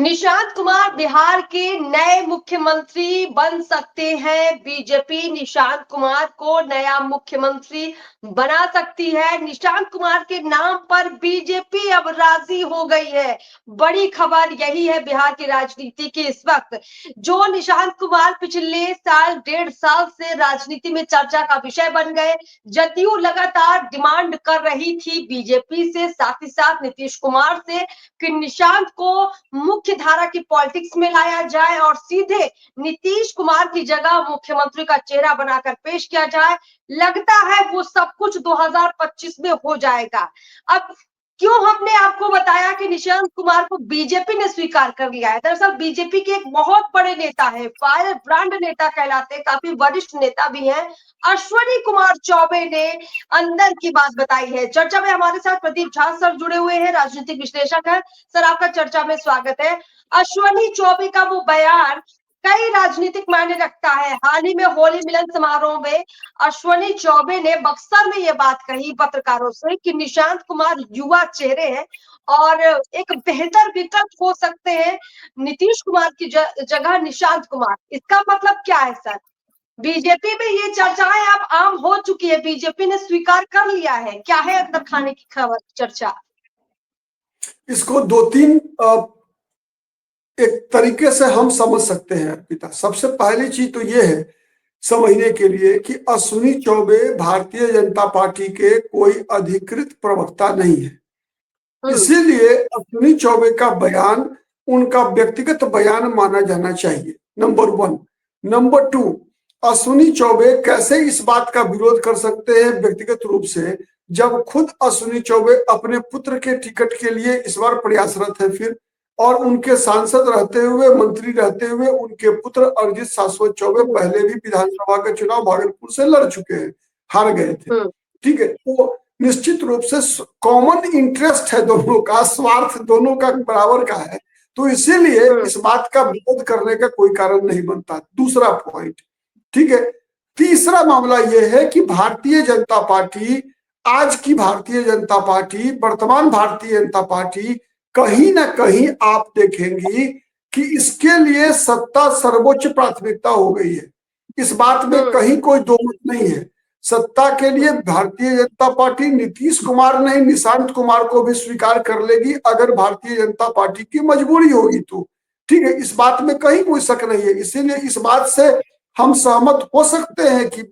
निशांत कुमार बिहार के नए मुख्यमंत्री बन सकते हैं। बीजेपी निशांत कुमार को नया मुख्यमंत्री बना सकती है। निशांत कुमार के नाम पर बीजेपी अब राजी हो गई है। बड़ी खबर यही है बिहार की राजनीति की इस वक्त। जो निशांत कुमार पिछले साल 1.5 साल से राजनीति में चर्चा का विषय बन गए। जदयू लगातार डिमांड कर रही थी बीजेपी से, साथ ही साथ नीतीश कुमार से, कि निशांत को मुख्य धारा की पॉलिटिक्स में लाया जाए और सीधे नीतीश कुमार की जगह मुख्यमंत्री का चेहरा बनाकर पेश किया जाए। लगता है वो सब कुछ 2025 में हो जाएगा। अब क्यों हमने आपको बताया कि निशांत कुमार को बीजेपी ने स्वीकार कर लिया है? दरअसल बीजेपी के एक बहुत बड़े नेता है, फायर ब्रांड नेता कहलाते, काफी वरिष्ठ नेता भी हैं, अश्वनी कुमार चौबे ने अंदर की बात बताई है। चर्चा में हमारे साथ प्रदीप झा सर जुड़े हुए हैं, राजनीतिक विश्लेषक है। सर, आपका चर्चा में स्वागत है। अश्वनी चौबे का वो बयान कई राजनीतिक मायने रखता है। हाल ही में होली मिलन समारोह में अश्वनी चौबे ने बक्सर में ये बात कही पत्रकारों से कि निशांत कुमार युवा चेहरे हैं और एक बेहतर विकल्प हो सकते हैं नीतीश कुमार की जगह निशांत कुमार। इसका मतलब क्या है सर? बीजेपी में ये चर्चाएं अब आम हो चुकी है, बीजेपी ने स्वीकार कर लिया है। क्या है अंदर खाने की खबर चर्चा? इसको दो तीन एक तरीके से हम समझ सकते हैं अर्पिता। सबसे पहली चीज तो ये है समझने के लिए कि अश्विनी चौबे भारतीय जनता पार्टी के कोई अधिकृत प्रवक्ता नहीं है, इसीलिए अश्विनी चौबे का बयान उनका व्यक्तिगत बयान माना जाना चाहिए, नंबर 1। नंबर 2, अश्विनी चौबे कैसे इस बात का विरोध कर सकते हैं व्यक्तिगत रूप से, जब खुद अश्विनी चौबे अपने पुत्र के टिकट के लिए इस बार प्रयासरत है फिर, और उनके सांसद रहते हुए, मंत्री रहते हुए उनके पुत्र अरिजीत शाश्वत चौबे पहले भी विधानसभा का चुनाव भागलपुर से लड़ चुके हैं, हार गए थे। ठीक है, तो निश्चित रूप से कॉमन इंटरेस्ट है दोनों का, स्वार्थ दोनों का बराबर का है, तो इसीलिए इस बात का विरोध करने का कोई कारण नहीं बनता। दूसरा पॉइंट, ठीक है। तीसरा मामला यह है कि भारतीय जनता पार्टी, आज की भारतीय जनता पार्टी, वर्तमान भारतीय जनता पार्टी, कहीं ना कहीं आप देखेंगी कि इसके लिए सत्ता सर्वोच्च प्राथमिकता हो गई है। इस बात में कहीं कोई दो मत नहीं है। सत्ता के लिए भारतीय जनता पार्टी नीतीश कुमार नहीं, निशांत कुमार को भी स्वीकार कर लेगी अगर भारतीय जनता पार्टी की मजबूरी होगी तो। ठीक है, इस बात में कहीं कोई शक नहीं है। इसीलिए इस बात से हम सहमत हो सकते हैं कि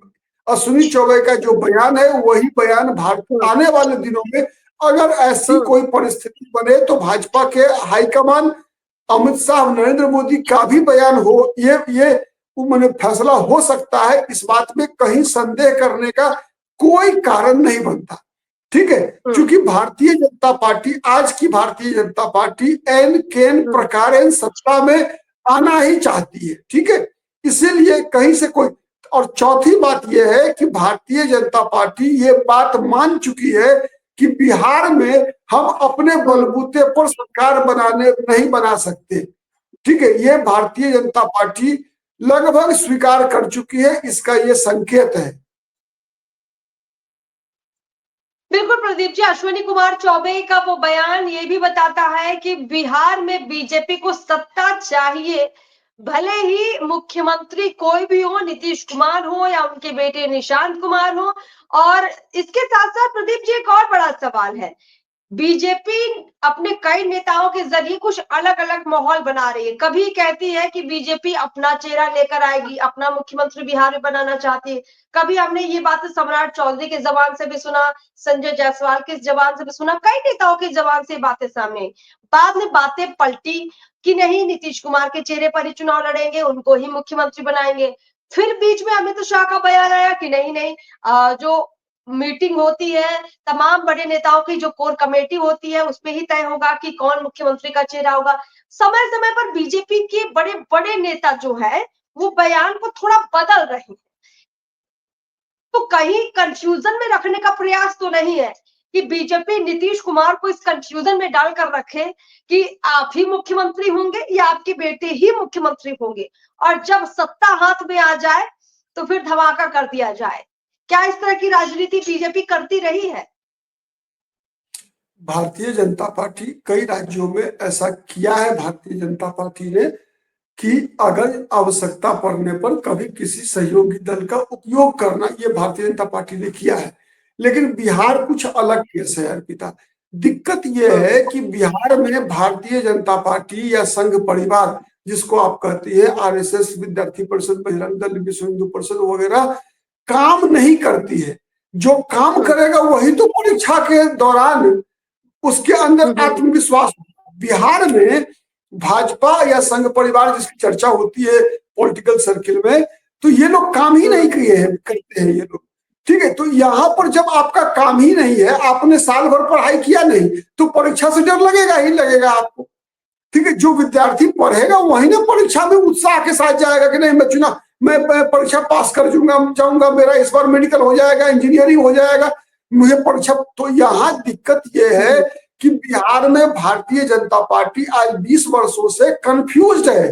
अश्विनी चौबे का जो बयान है वही बयान भारत आने वाले दिनों में, अगर ऐसी कोई परिस्थिति बने तो भाजपा के हाईकमान अमित शाह, नरेंद्र मोदी का भी बयान हो, ये मैंने फैसला हो सकता है। इस बात में कहीं संदेह करने का कोई कारण नहीं बनता। ठीक है, क्योंकि भारतीय जनता पार्टी, आज की भारतीय जनता पार्टी एन केन प्रकार सत्ता में आना ही चाहती है। ठीक है, इसीलिए कहीं से कोई, और चौथी बात यह है कि भारतीय जनता पार्टी ये बात मान चुकी है कि बिहार में हम अपने बलबूते पर सरकार नहीं बना सकते। ठीक है, ये भारतीय जनता पार्टी लगभग स्वीकार कर चुकी है, इसका ये संकेत है। बिल्कुल प्रदीप जी, अश्विनी कुमार चौबे का वो बयान ये भी बताता है कि बिहार में बीजेपी को सत्ता चाहिए, भले ही मुख्यमंत्री कोई भी हो, नीतीश कुमार हो या उनके बेटे निशांत कुमार हो। और इसके साथ साथ प्रदीप जी, एक और बड़ा सवाल है, बीजेपी अपने कई नेताओं के जरिए कुछ अलग अलग माहौल बना रही है। कभी कहती है कि बीजेपी अपना चेहरा लेकर आएगी, अपना मुख्यमंत्री बिहार में बनाना चाहती है। कभी हमने ये बात सम्राट चौधरी के जबान से भी सुना, संजय जायसवाल के जबान से भी सुना, कई नेताओं की जबान से बातें सामने आई। बाद में बातें पलटी कि नहीं, नीतीश कुमार के चेहरे पर ही चुनाव लड़ेंगे, उनको ही मुख्यमंत्री बनाएंगे। फिर बीच में अमित शाह का बयान आया कि नहीं नहीं, जो मीटिंग होती है तमाम बड़े नेताओं की, जो कोर कमेटी होती है, उसपे ही तय होगा कि कौन मुख्यमंत्री का चेहरा होगा। समय समय पर बीजेपी के बड़े बड़े नेता जो है वो बयान को थोड़ा बदल रहे हैं। तो कहीं कंफ्यूजन में रखने का प्रयास तो नहीं है कि बीजेपी नीतीश कुमार को इस कंफ्यूजन में डालकर रखे कि आप ही मुख्यमंत्री होंगे या आपके बेटे ही मुख्यमंत्री होंगे, और जब सत्ता हाथ में आ जाए तो फिर धमाका कर दिया जाए। क्या इस तरह की राजनीति बीजेपी करती रही है? भारतीय जनता पार्टी कई राज्यों में ऐसा किया है भारतीय जनता पार्टी ने कि अगर आवश्यकता पड़ने पर कभी किसी सहयोगी दल का उपयोग करना, ये भारतीय जनता पार्टी ने किया है। लेकिन बिहार कुछ अलग केस है अर्पिता। दिक्कत ये है कि बिहार में भारतीय जनता पार्टी या संघ परिवार, जिसको आप कहती है आरएसएस, विद्यार्थी परिषद, बजरंग दल, विश्व हिंदू परिषद वगैरह, काम नहीं करती है। जो काम करेगा वही तो परीक्षा के दौरान उसके अंदर आत्मविश्वास। बिहार में भाजपा या संघ परिवार जिसकी चर्चा होती है पॉलिटिकल सर्किल में, तो ये लोग काम ही नहीं किए हैं, करते हैं ये लोग। ठीक है, तो यहाँ पर जब आपका काम ही नहीं है, आपने साल भर पढ़ाई किया नहीं, तो परीक्षा से डर लगेगा ही लगेगा आपको। ठीक है, जो विद्यार्थी पढ़ेगा वही ना परीक्षा में उत्साह के साथ जाएगा कि नहीं मैं परीक्षा पास कर जाऊंगा, मेरा इस बार मेडिकल हो जाएगा, इंजीनियरिंग हो जाएगा, मुझे परीक्षा। तो यहाँ दिक्कत यह है कि बिहार में भारतीय जनता पार्टी आज 20 वर्षों से कंफ्यूज्ड है।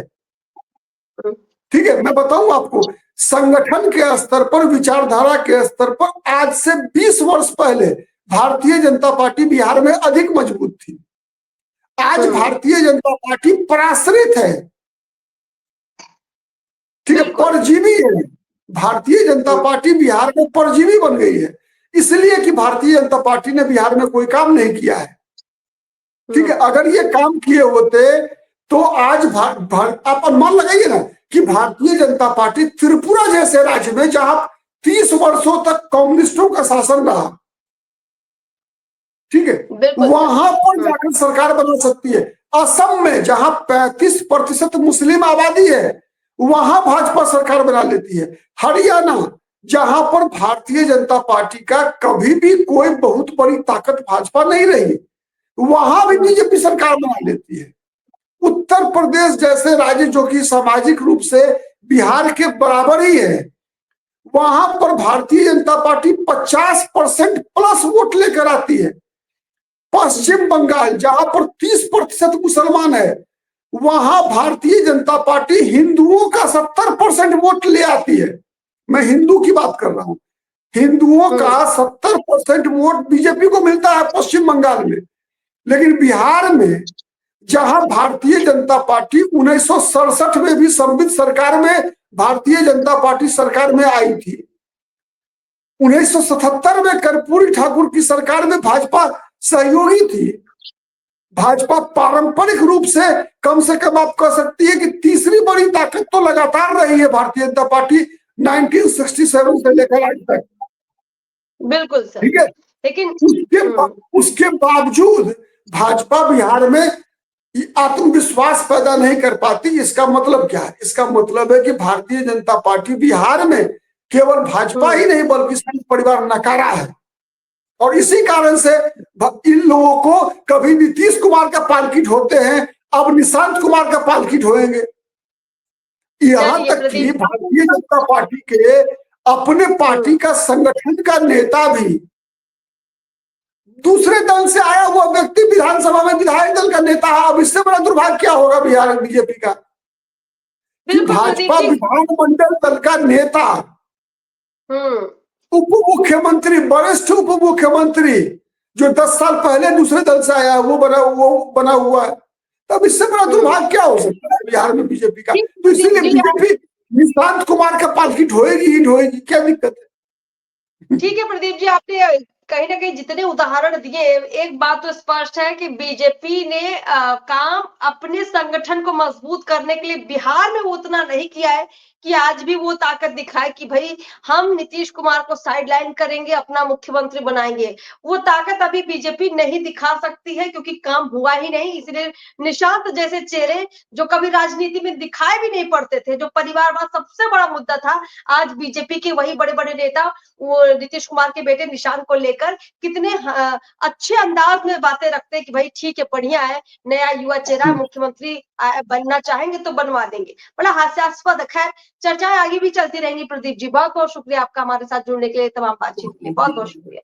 ठीक है, मैं बताऊं आपको, संगठन के स्तर पर, विचारधारा के स्तर पर आज से 20 वर्ष पहले भारतीय जनता पार्टी बिहार में अधिक मजबूत थी। आज भारतीय जनता पार्टी पराश्रित है। ठीक है, परजीवी है। भारतीय जनता पार्टी बिहार में परजीवी बन गई है, इसलिए कि भारतीय जनता पार्टी ने बिहार में कोई काम नहीं किया है। ठीक है, अगर ये काम किए होते तो आज आप अनुमान लगाइए ना कि भारतीय जनता पार्टी त्रिपुरा जैसे राज्य में, जहां 30 वर्षों तक कम्युनिस्टों का शासन रहा, ठीक है, वहां पर जाकर सरकार बना सकती है। असम में जहां 35% मुस्लिम आबादी है, वहां भाजपा सरकार बना लेती है। हरियाणा जहां पर भारतीय जनता पार्टी का कभी भी कोई बहुत बड़ी ताकत भाजपा नहीं रही, वहां भी बीजेपी सरकार बना लेती है। उत्तर प्रदेश जैसे राज्य जो कि सामाजिक रूप से बिहार के बराबर ही है, वहां पर Bharatiya Janata party 50% plus vote लेकर आती है। पश्चिम बंगाल जहां पर 30% मुसलमान है, वहां भारतीय जनता पार्टी हिंदुओं का 70% वोट ले आती है। मैं हिंदू की बात कर रहा हूं, हिंदुओं का 70% वोट बीजेपी को मिलता है पश्चिम बंगाल में। लेकिन बिहार में जहां भारतीय जनता पार्टी 1967 में भी संवित सरकार में भारतीय जनता पार्टी सरकार में आई थी, 1977 में कर्पूरी ठाकुर की सरकार में भाजपा सहयोगी थी। भाजपा पारंपरिक रूप से कम आप कह सकती है कि तीसरी बड़ी ताकत तो लगातार रही है भारतीय जनता पार्टी 1967 से लेकर आज तक। बिल्कुल सर। ठीक है, लेकिन उसके बावजूद भाजपा बिहार में आत्मविश्वास पैदा नहीं कर पाती। इसका मतलब क्या है? इसका मतलब है कि भारतीय जनता पार्टी बिहार में केवल भाजपा ही नहीं बल्कि संघ परिवार नकारा है। और इसी कारण से इन लोगों को कभी नीतीश कुमार का पालकी ढोते हैं, अब निशांत कुमार का पालकी ढोएंगे। यहां तक कि भारतीय जनता पार्टी के अपने पार्टी का संगठन का नेता भी दूसरे दल से आया हुआ व्यक्ति विधानसभा में विधायक दल का नेता है। अब इससे बड़ा दुर्भाग्य क्या होगा बिहार में बीजेपी का कि भाजपा विधानमंडल दल का नेता, उप मुख्यमंत्री, वरिष्ठ उप मुख्यमंत्री जो 10 साल पहले दूसरे दल से आया वो बना हुआ है। तब इससे बड़ा दुर्भाग्य क्या हो सकता है बिहार में बीजेपी का? तो इसीलिए बीजेपी निशांत कुमार का पालकी ढोएगी ही ढोएगी। क्या दिक्कत है? ठीक है प्रदीप जी, आपने कहीं ना कहीं जितने उदाहरण दिए, एक बात तो स्पष्ट है कि बीजेपी ने काम अपने संगठन को मजबूत करने के लिए बिहार में उतना नहीं किया है कि आज भी वो ताकत दिखाए कि भाई हम नीतीश कुमार को साइडलाइन करेंगे, अपना मुख्यमंत्री बनाएंगे। वो ताकत अभी बीजेपी नहीं दिखा सकती है क्योंकि काम हुआ ही नहीं। इसलिए निशांत जैसे चेहरे जो कभी राजनीति में दिखाए भी नहीं पड़ते थे, जो परिवारवाद सबसे बड़ा मुद्दा था, आज बीजेपी के वही बड़े बड़े नेता वो नीतीश कुमार के बेटे निशांत को लेकर कितने अच्छे अंदाज में बातें रखते हैं कि भाई ठीक है, बढ़िया है, नया युवा चेहरा, मुख्यमंत्री बनना चाहेंगे तो बनवा देंगे। बड़ा हास्यास्पद। खैर, चर्चाएं आगे भी चलती रहेंगी प्रदीप जी। बहुत बहुत शुक्रिया आपका हमारे साथ जुड़ने के लिए, तमाम बातचीत के लिए बहुत बहुत शुक्रिया।